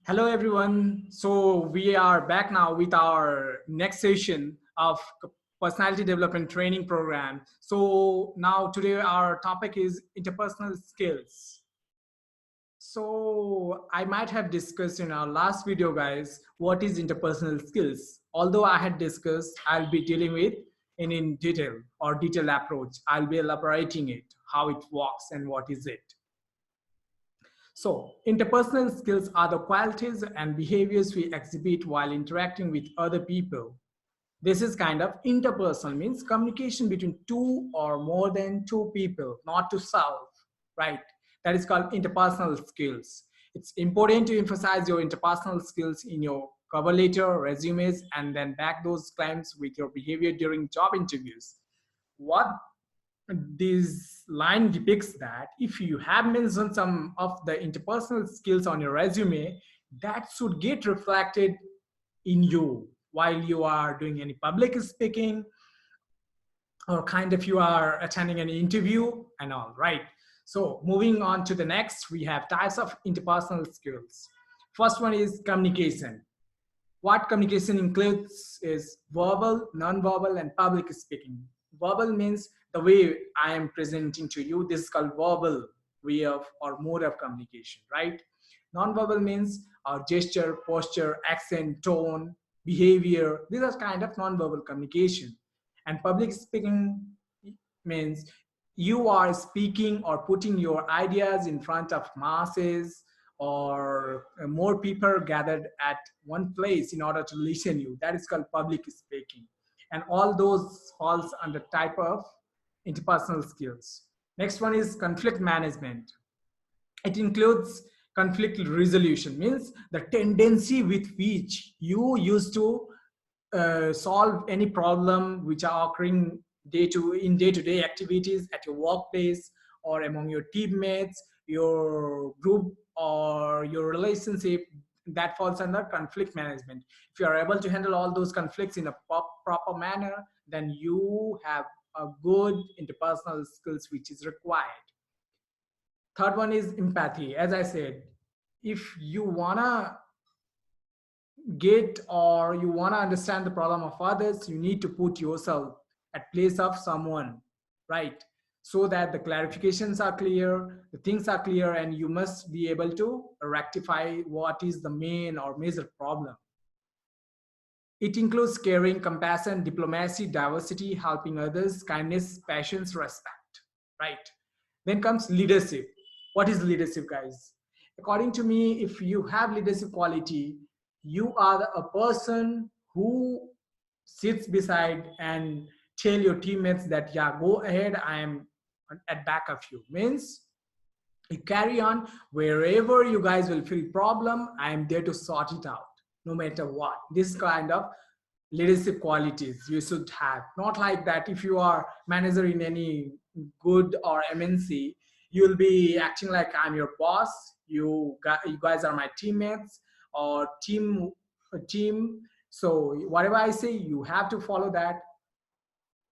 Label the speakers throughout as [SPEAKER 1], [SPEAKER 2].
[SPEAKER 1] Hello, everyone. So we are back now with our next session of personality development training program. So now today our topic is interpersonal skills. So I might have discussed in our last video, guys, what is interpersonal skills. Although I had discussed, I'll be dealing with in detail or detailed approach. I'll be elaborating it, how it works and what is it. So, interpersonal skills are the qualities and behaviors we exhibit while interacting with other people. This is kind of interpersonal, means communication between two or more than two people, not to self, right? That is called interpersonal skills. It's important to emphasize your interpersonal skills in your cover letter, resumes, and then back those claims with your behavior during job interviews. What this line depicts that if you have mentioned some of the interpersonal skills on your resume, that should get reflected in you while you are doing any public speaking or kind of you are attending an interview and all, right? So moving on to the next, we have types of interpersonal skills. First one is communication. What communication includes is verbal, non-verbal, and public speaking. Verbal means the way I am presenting to you. This is called verbal way of or mode of communication, right? Non-verbal means gesture, posture, accent, tone, behavior. These are kind of non-verbal communication. And public speaking means you are speaking or putting your ideas in front of masses or more people gathered at one place in order to listen you. That is called public speaking. And all those falls under type of interpersonal skills. Next one is conflict management. It includes conflict resolution, means the tendency with which you used to solve any problem which are occurring day-to-day activities at your workplace or among your teammates, your group or your relationship. That falls under conflict management. If you are able to handle all those conflicts in a proper manner, then you have a good interpersonal skills which is required. Third one is empathy. As I said, if you wanna get or you want to understand the problem of others, you need to put yourself at place of someone, right? So that the clarifications are clear, the things are clear, and you must be able to rectify what is the main or major problem. It includes caring, compassion, diplomacy, diversity, helping others, kindness, patience, respect, right? Then comes leadership. What is leadership, guys? According to me, if you have leadership quality, you are a person who sits beside and tell your teammates that, yeah, go ahead, I am at back of you. Means you carry on wherever you guys will feel problem, I am there to sort it out no matter what. This kind of leadership qualities you should have. Not like that if you are manager in any good or MNC, you'll be acting like I'm your boss, you guys are my teammates or team. So whatever I say, you have to follow that.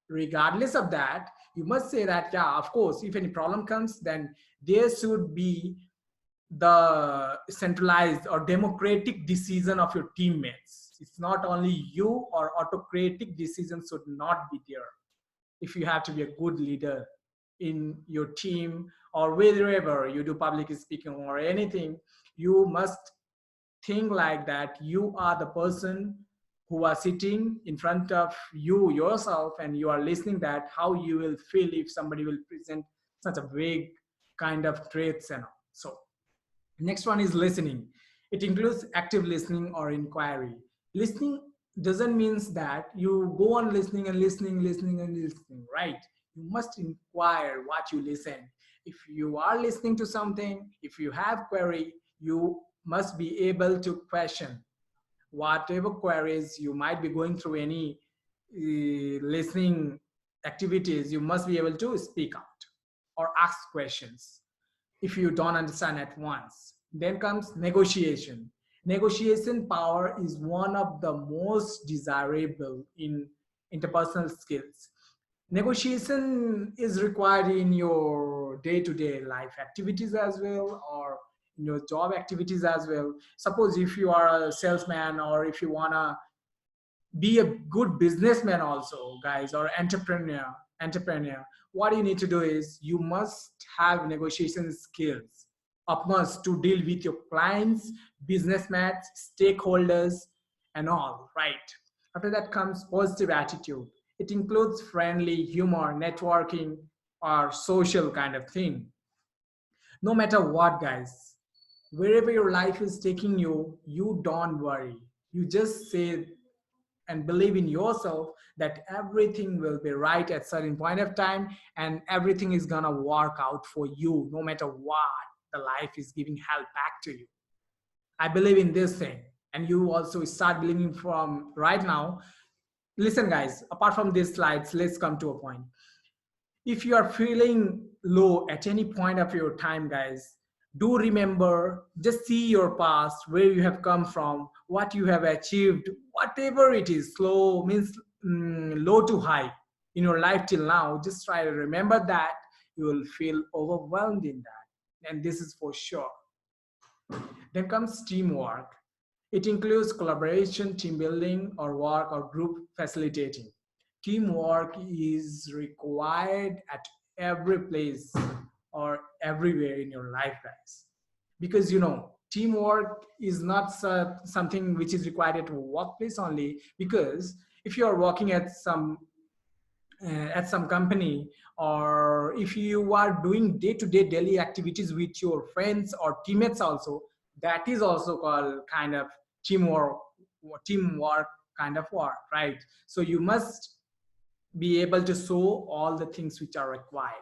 [SPEAKER 1] Regardless of that, you must say that, yeah, of course, if any problem comes, then there should be the centralized or democratic decision of your teammates. It's not only you, or autocratic decisions should not be there. If you have to be a good leader in your team or wherever you do public speaking or anything, you must think like that you are the person who are sitting in front of you yourself and you are listening, that how you will feel if somebody will present such a vague kind of traits and all. So next one is listening. It includes active listening or inquiry. Listening doesn't mean that you go on listening and listening, right? You must inquire what you listen. If you are listening to something, if you have query, you must be able to question whatever queries you might be going through any listening activities. You must be able to speak out or ask questions if you don't understand at once. Then comes negotiation. Negotiation power is one of the most desirable in interpersonal skills. Negotiation is required in your day-to-day life activities as well, or job activities as well. Suppose if you are a salesman, or if you wanna be a good businessman also, guys, or entrepreneur, what you need to do is you must have negotiation skills upmost to deal with your clients, businessmen, stakeholders, and all, right? After that comes positive attitude. It includes friendly humor, networking, or social kind of thing. No matter what, guys, wherever your life is taking you, you don't worry. You just say and believe in yourself that everything will be right at certain point of time, and everything is gonna work out for you no matter what the life is giving help back to you. I believe in this thing, and you also start believing from right now. Listen, guys, apart from these slides, let's come to a point. If you are feeling low at any point of your time, guys, do remember, just see your past, where you have come from, what you have achieved, whatever it is. Slow means low to high in your life till now. Just try to remember that. You will feel overwhelmed in that, and this is for sure. Then comes teamwork. It includes collaboration, team building, or work or group facilitating. Teamwork is required at every place or everywhere in your life, guys. Because teamwork is not something which is required at workplace only. Because if you are working at some company, or if you are doing day-to-day daily activities with your friends or teammates also, that is also called kind of teamwork teamwork kind of work, right? So you must be able to show all the things which are required.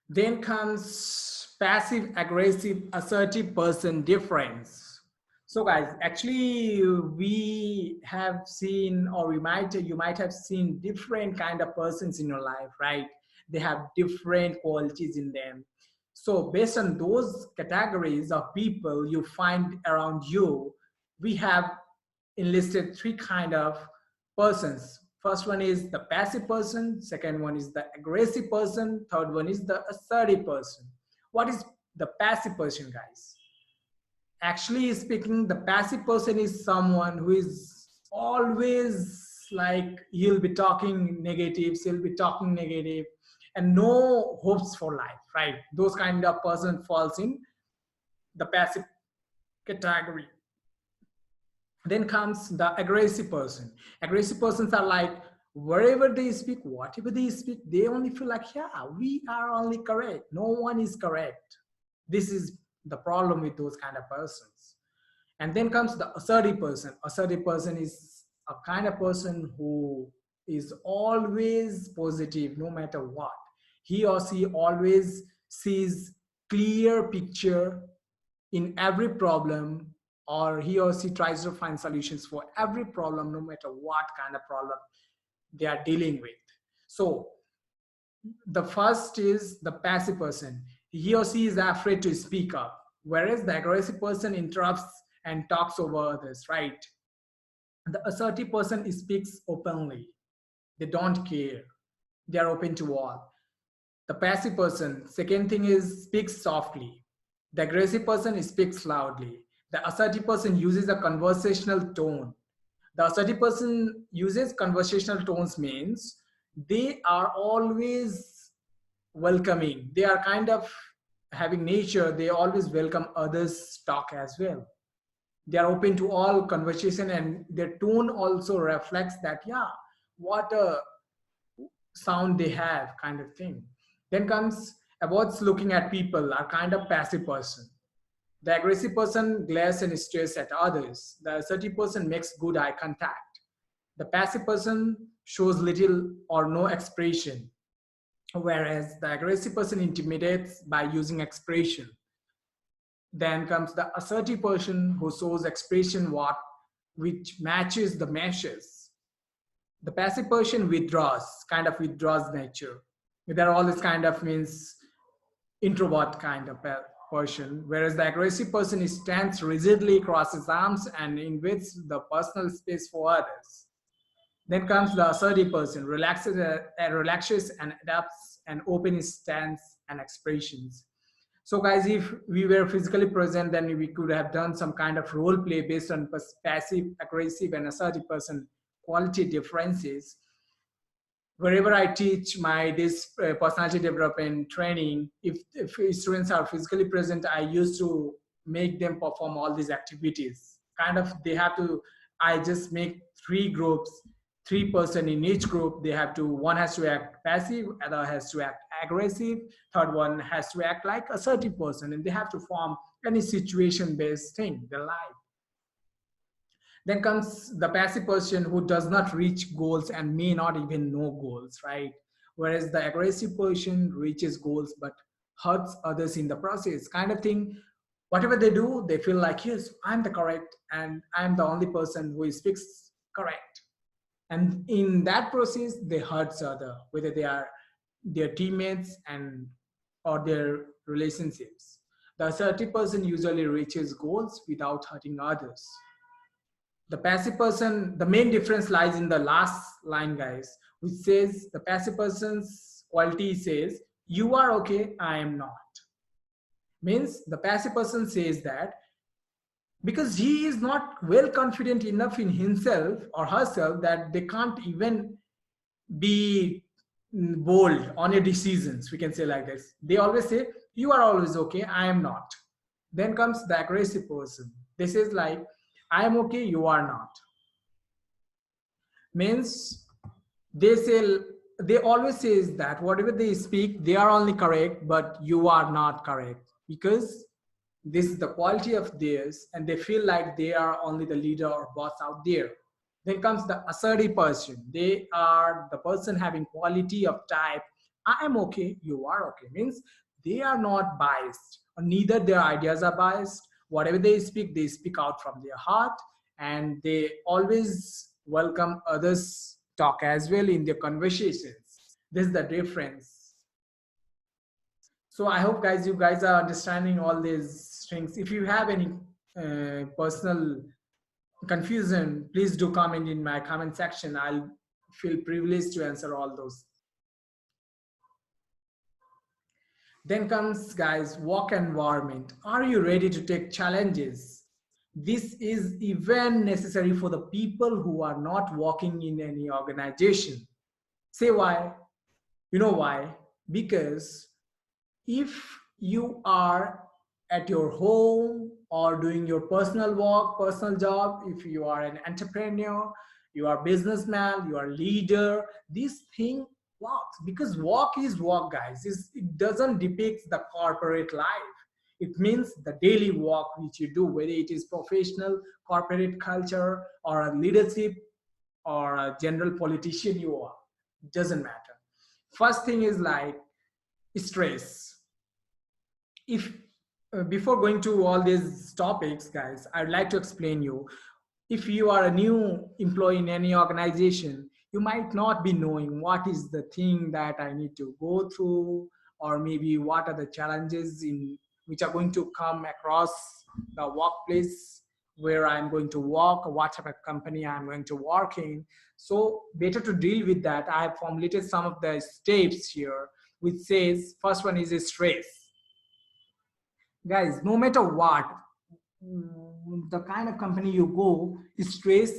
[SPEAKER 1] Then comes passive aggressive assertive person difference. So guys, actually we have seen, or you might have seen different kind of persons in your life, right? They have different qualities in them. So based on those categories of people you find around you, we have enlisted three kind of persons. First one is the passive person, second one is the aggressive person, third one is the assertive person. What is the passive person, guys? Actually speaking, the passive person is someone who is always like, he'll be talking negative, and no hopes for life, right? Those kind of person falls in the passive category. Then comes the aggressive person. Aggressive persons are like, wherever they speak, whatever they speak, they only feel like, yeah, we are only correct, no one is correct. This is the problem with those kind of persons. And then comes the assertive person. Assertive person is a kind of person who is always positive no matter what. He or she always sees clear picture in every problem, or he or she tries to find solutions for every problem no matter what kind of problem they are dealing with. So the first is the passive person. He or she is afraid to speak up, whereas the aggressive person interrupts and talks over others, right? The assertive person speaks openly. They don't care. They are open to all. The passive person, second thing is, speaks softly. The aggressive person speaks loudly. The assertive person uses a conversational tone. The assertive person uses conversational tones means they are always welcoming. They are kind of having nature. They always welcome others' talk as well. They are open to all conversation, and their tone also reflects that, yeah, what a sound they have kind of thing. Then comes avoids looking at people, are kind of passive person. The aggressive person glares and stares at others. The assertive person makes good eye contact. The passive person shows little or no expression, whereas the aggressive person intimidates by using expression. Then comes the assertive person who shows expression what which matches the meshes. The passive person withdraws, kind of withdraws nature. There are all this kind of means introvert kind of person, whereas the aggressive person stands rigidly, crosses arms, and invades the personal space for others. Then comes the assertive person, relaxes and adapts and open his stance and expressions. So guys, if we were physically present, then we could have done some kind of role play based on passive, aggressive, and assertive person quality differences. Wherever I teach my this personality development training, if students are physically present, I used to make them perform all these activities. Kind of they have to, I just make three groups, 3 person in each group. They have to, one has to act passive, other has to act aggressive, third one has to act like assertive person, and they have to form any situation based thing, their life. Then comes the passive person who does not reach goals and may not even know goals, right? Whereas the aggressive person reaches goals but hurts others in the process, kind of thing. Whatever they do, they feel like, yes, I'm the correct and I'm the only person who speaks correct. And in that process, they hurt other, whether they are their teammates and or their relationships. The assertive person usually reaches goals without hurting others. The passive person, the main difference lies in the last line, guys, which says the passive person's quality says, you are okay, I am not. Means the passive person says that because he is not well confident enough in himself or herself that they can't even be bold on your decisions. We can say like this. They always say, you are always okay, I am not. Then comes the aggressive person. This is like, I am okay, you are not. Means they say, they always says that whatever they speak, they are only correct, but you are not correct, because this is the quality of theirs and they feel like they are only the leader or boss out there. Then comes the assertive person. They are the person having quality of type, I am okay, you are okay. Means they are not biased, or neither their ideas are biased. Whatever they speak out from their heart, and they always welcome others talk as well in their conversations. This is the difference. So I hope guys, you guys are understanding all these things. If you have any personal confusion, please do comment in my comment section. I'll feel privileged to answer all those. Then comes, guys, work environment. Are you ready to take challenges? This is even necessary for the people who are not working in any organization. Say why? You know why? Because if you are at your home or doing your personal work, personal job, if you are an entrepreneur, you are businessman, you are leader, this thing works, because work is work, guys. It doesn't depict the corporate life. It means the daily work which you do, whether it is professional, corporate culture, or a leadership, or a general politician you are. It doesn't matter. First thing is like stress. If before going to all these topics, guys, I'd like to explain you. If you are a new employee in any organization, you might not be knowing what is the thing that I need to go through, or maybe what are the challenges in which are going to come across the workplace where I'm going to work, or what type of company I'm going to work in. So better to deal with that, I have formulated some of the steps here, which says first one is stress. Guys, no matter what, the kind of company you go, stress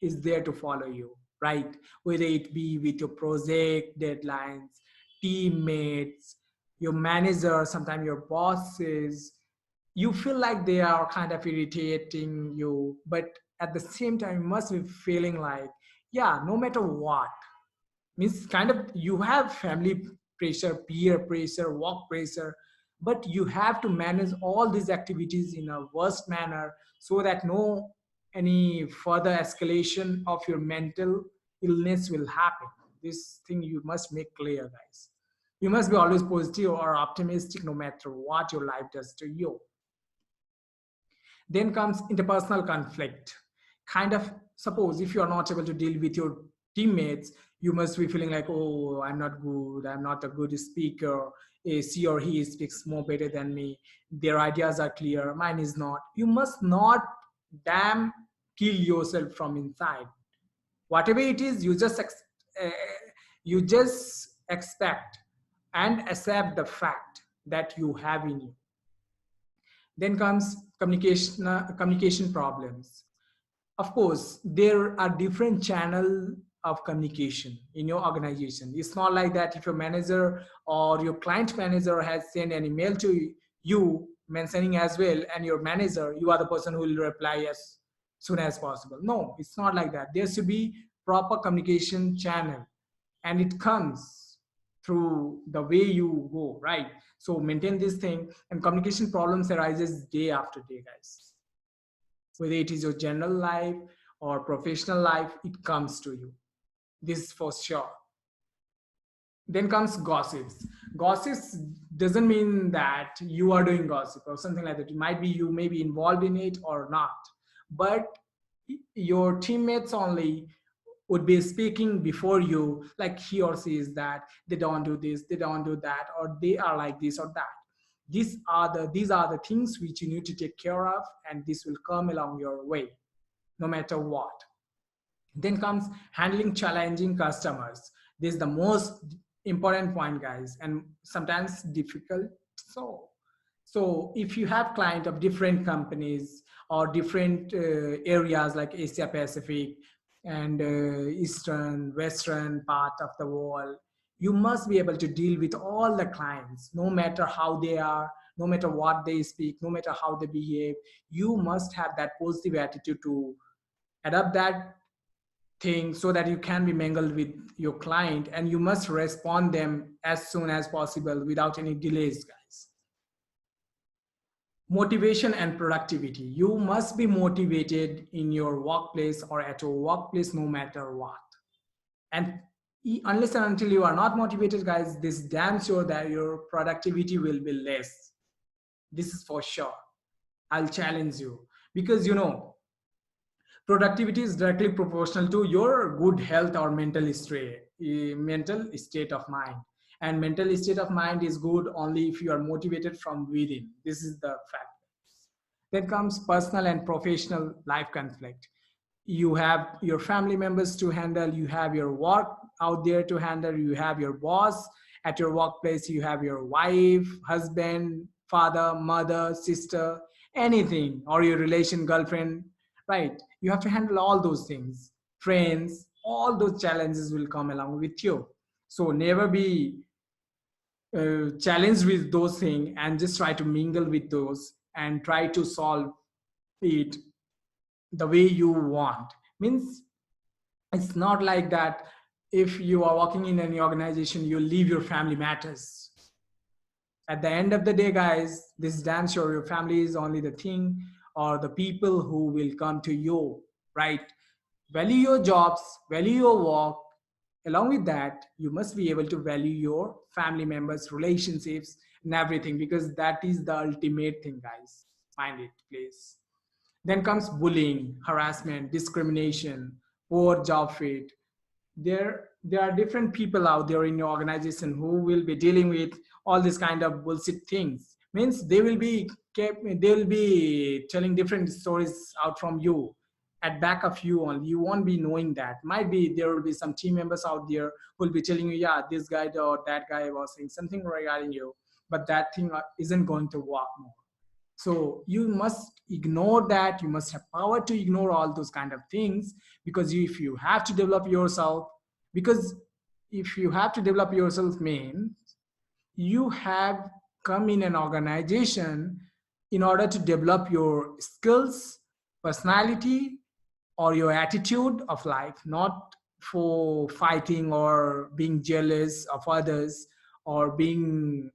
[SPEAKER 1] is there to follow you, right? Whether it be with your project deadlines, teammates, your manager, sometimes your bosses, you feel like they are kind of irritating you, but at the same time you must be feeling like, yeah, no matter what, means kind of you have family pressure, peer pressure, work pressure, but you have to manage all these activities in a worst manner so that no any further escalation of your mental illness will happen. This thing you must make clear, guys. You must be always positive or optimistic no matter what your life does to you. Then comes interpersonal conflict. Kind of, suppose if you are not able to deal with your teammates, you must be feeling like, oh, I'm not good, I'm not a good speaker. she or he speaks more better than me, their ideas are clear, mine is not. You must not damn kill yourself from inside. Whatever it is, uh, you just expect and accept the fact that you have in you. Then comes communication problems. Of course, there are different channel of communication in your organization. It's not like that if your manager or your client manager has sent an email to you mentioning as well, and your manager, you are the person who will reply as soon as possible. No, it's not like that. There should be proper communication channel, and it comes through the way you go, right? So maintain this thing. And communication problems arises day after day, guys. Whether it is your general life or professional life, it comes to you. This is for sure. Then comes gossips. Gossips doesn't mean that you are doing gossip or something like that. It might be you may be involved in it or not, but your teammates only would be speaking before you, like he or she is that they don't do this, they don't do that, or they are like this or that. These are the things which you need to take care of, and this will come along your way no matter what. Then comes handling challenging customers. This is the most important point, guys, and sometimes difficult. So if you have client of different companies or different areas like Asia Pacific and Eastern, Western part of the world, you must be able to deal with all the clients, no matter how they are, no matter what they speak, no matter how they behave. You must have that positive attitude to adapt that thing so that you can be mingled with your client, and you must respond them as soon as possible without any delays, guys. Motivation and productivity. You must be motivated in your workplace or at your workplace no matter what. And unless and until you are not motivated, guys, this damn sure that your productivity will be less. This is for sure. I'll challenge you, because productivity is directly proportional to your good health or mental state of mind. And mental state of mind is good only if you are motivated from within. This is the fact. Then comes personal and professional life conflict. You have your family members to handle, you have your work out there to handle, you have your boss at your workplace, you have your wife, husband, father, mother, sister, anything, or your relation, girlfriend, right? You have to handle all those things, friends. All those challenges will come along with you. So never be challenged with those things, and just try to mingle with those and try to solve it the way you want. Means it's not like that if you are working in any organization, you leave your family matters. At the end of the day, guys, this is damn sure your family is only the thing or the people who will come to you, right? Value your jobs, value your work. Along with that, you must be able to value your family members, relationships, and everything, because that is the ultimate thing, guys. Mind it, please. Then comes bullying, harassment, discrimination, poor job fit. There are different people out there in your organization who will be dealing with all these kind of bullshit things. Means they will be telling different stories out from you, at back of you only. You won't be knowing that. Might be there will be some team members out there who will be telling you, yeah, this guy or that guy was saying something regarding you, but that thing isn't going to work more. So you must ignore that. You must have power to ignore all those kind of things, because if you have to develop yourself, because if you have to develop yourself means you have come in an organization in order to develop your skills, personality, or your attitude of life, not for fighting or being jealous of others or being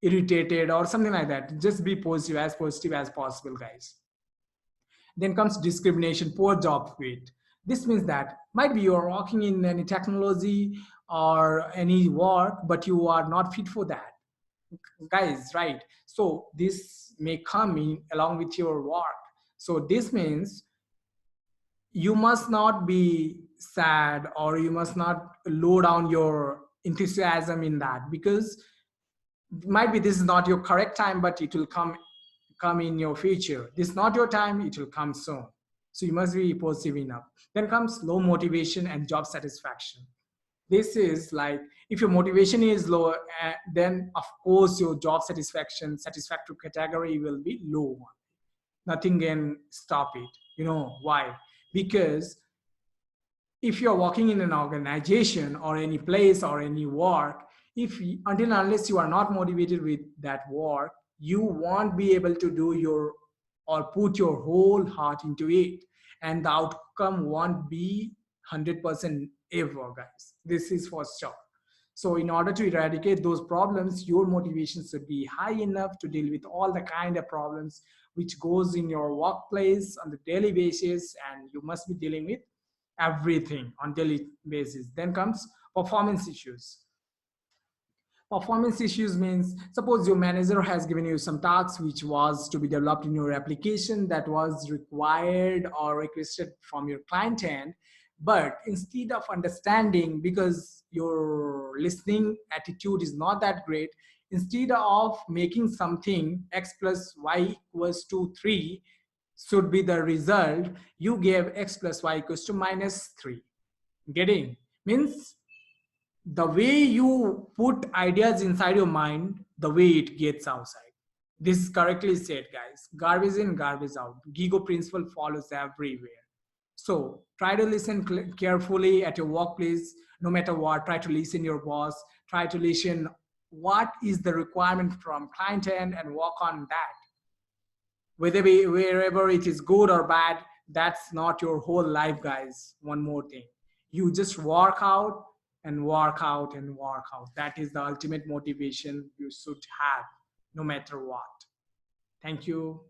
[SPEAKER 1] irritated or something like that. Just be positive as possible, guys. Then comes discrimination, poor job fit. This means that might be you're working in any technology or any work, but you are not fit for that, guys, right? So this may come in along with your work. So this means you must not be sad, or you must not low down your enthusiasm in that, because Might be this is not your correct time, but it will come in your future. This is not your time, it will come soon. So you must be positive enough. Then comes low motivation and job satisfaction. This is like, if your motivation is low, then of course your job satisfactory category will be low one. Nothing can stop it. You know why? Because if you're working in an organization or any place or any work, if until unless you are not motivated with that work, you won't be able to do your or put your whole heart into it, and the outcome won't be 100% ever, guys. This is for sure. So in order to eradicate those problems, your motivation should be high enough to deal with all the kind of problems which goes in your workplace on the daily basis, and you must be dealing with everything on daily basis. Then comes performance issues. Performance issues means, suppose your manager has given you some tasks which was to be developed in your application, that was required or requested from your client end, but instead of understanding, because your listening attitude is not that great, instead of making something x plus y equals to 3 should be the result, you gave x plus y equals to minus 3. Getting? Means the way you put ideas inside your mind, the way it gets outside. This is correctly said, guys. Garbage in, garbage out. Gigo principle follows everywhere. So try to listen carefully at your workplace, no matter what. Try to listen your boss. Try to listen what is the requirement from client end and work on that. Wherever it is good or bad, that's not your whole life, guys. One more thing, you just work out and work out and work out. That is the ultimate motivation you should have, no matter what. Thank you.